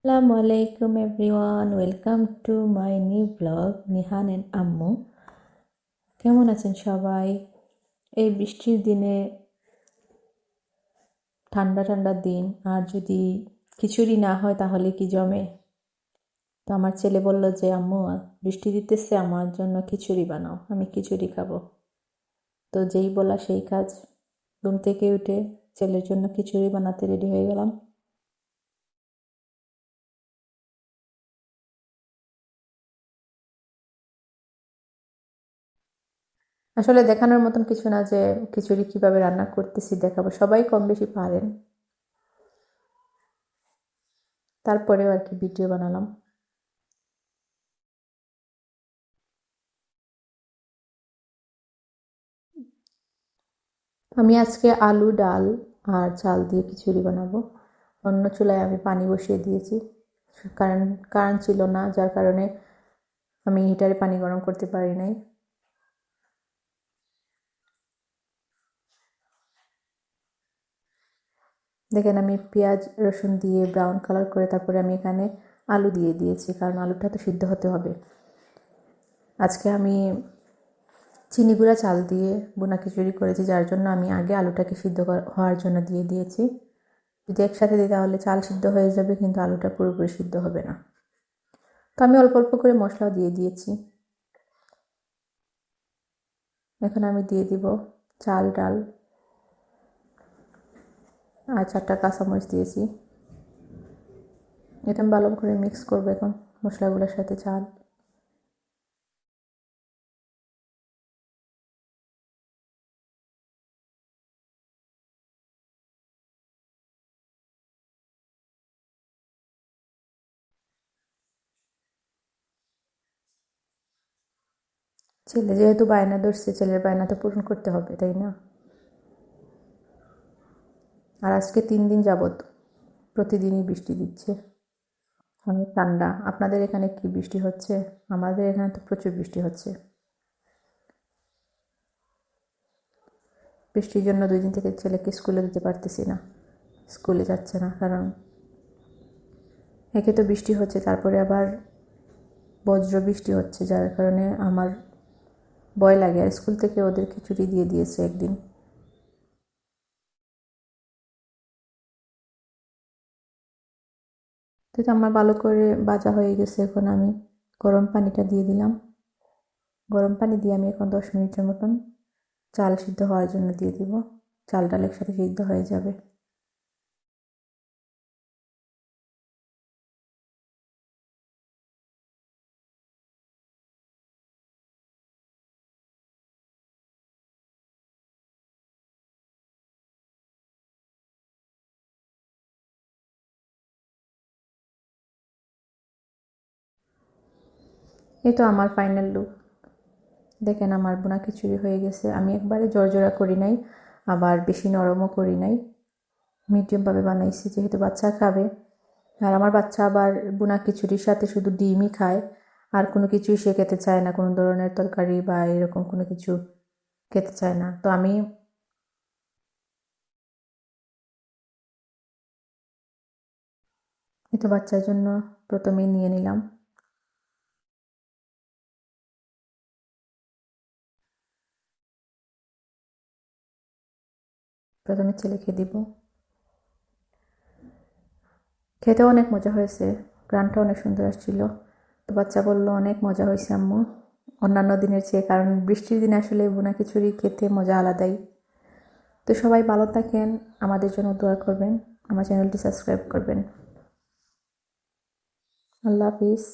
আসসালামু আলাইকুম everyone, welcome to my new blog Nihan and আম্মু। কেমন আছেন সবাই? এই বৃষ্টির দিনে, ঠান্ডা ঠান্ডা দিন, আর যদি খিচুড়ি না হয় তাহলে কি জমে? তো আমার ছেলে বলল যে আম্মু, বৃষ্টি দিতেছে, আমার জন্য খিচুড়ি বানাও, আমি খিচুড়ি খাবো। তো যেই বলা সেই কাজ, ঘুম থেকে উঠে ছেলের জন্য খিচুড়ি বানাতে রেডি হয়ে গেলাম। আসলে দেখানোর মতন কিছু না যে খিচুড়ি কিভাবে রান্না করতেছি দেখাবো, সবাই কম বেশি পারেন, তারপরেও আর কি ভিডিও বানালাম। আমি আজকে আলু, ডাল আর চাল দিয়ে খিচুড়ি বানাবো। অন্য চুলায় আমি পানি বসিয়ে দিয়েছি, কারণ কারেন্ট ছিল না, যার কারণে আমি হিটারে পানি গরম করতে পারি নাই। দেখেন, আমি পেঁয়াজ রসুন দিয়ে ব্রাউন কালার করে তারপরে আমি এখানে আলু দিয়ে দিয়েছি, কারণ আলুটা তো সিদ্ধ হতে হবে। আজকে আমি চিনি গুঁড়া চাল দিয়ে বোনা খিচুড়ি করেছি, যার জন্য আমি আগে আলুটাকে সিদ্ধ হওয়ার জন্য দিয়ে দিয়েছি। যদি একসাথে দিই তাহলে চাল সিদ্ধ হয়ে যাবে, কিন্তু আলুটা পুরোপুরি সিদ্ধ হবে না। তো আমি অল্প অল্প করে মশলাও দিয়ে দিয়েছি। এখন আমি দিয়ে দিব চাল, ডাল আর 4টা কাঁচামরিচ দিয়েছি। এটা আমি ভালো করে মিক্স করবো এখন মশলাগুলোর সাথে চাল। ছেলে যেহেতু বায়না ধরছে, ছেলের বায়না তো পূরণ করতে হবে, তাই না? আর আজকে 3 দিন যাবত প্রতিদিনই বৃষ্টি দিচ্ছে, অনেক ঠান্ডা। আপনাদের এখানে কি বৃষ্টি হচ্ছে? আমাদের এখানে তো প্রচুর বৃষ্টি হচ্ছে। বৃষ্টির জন্য 2 দিন থেকে ছেলেকে স্কুলে দিতে পারতেছি না, স্কুলে যাচ্ছে না, কারণ একে তো বৃষ্টি হচ্ছে, তারপরে আবার বজ্র বৃষ্টি হচ্ছে, যার কারণে আমার ভয় লাগে। আর স্কুল থেকে ওদেরকে ছুটি দিয়ে দিয়েছে একদিন। তো এটা আমার ভালো করে ভাজা হয়ে গেছে, এখন আমি গরম পানিটা দিয়ে দিলাম। গরম পানি দিয়ে আমি এখন 10 মিনিটের মতন চাল সিদ্ধ হওয়ার জন্য দিয়ে দিব। চাল ডাল একসাথে সিদ্ধ হয়ে যাবে। এই তো আমার ফাইনাল লুক। দেখেন, আমার বোনা খিচুড়ি হয়ে গেছে। আমি একবারে জর্জরা করি নাই, আবার বেশি নরমও করি নাই, মিডিয়ামভাবে বানাইছি, যেহেতু বাচ্চা খাবে। আর আমার বাচ্চা আবার বোনা খিচুড়ির সাথে শুধু ডিমই খায়, আর কোনো কিছুই সে খেতে চায় না, কোনো ধরনের তরকারি বা এরকম কোনো কিছু খেতে চায় না। তো আমি এই তো বাচ্চার জন্য প্রথমেই নিয়ে নিলাম। প্রথমে ছেলেকে দিব। খেতে অনেক মজা হয়েছে, গ্রানটা অনেক সুন্দর আসছিল। তো বাচ্চা বলল অনেক মজা হয়েছে আম্মু, অন্যান্য দিনের চেয়ে, কারণ বৃষ্টির দিনে আসলে বোনা খিচুড়ি খেতে মজা আলাদাই। তো সবাই ভালো থাকেন, আমাদের জন্য দোয়া করবেন, আমার চ্যানেলটি সাবস্ক্রাইব করবেন। আল্লাহ হাফিজ।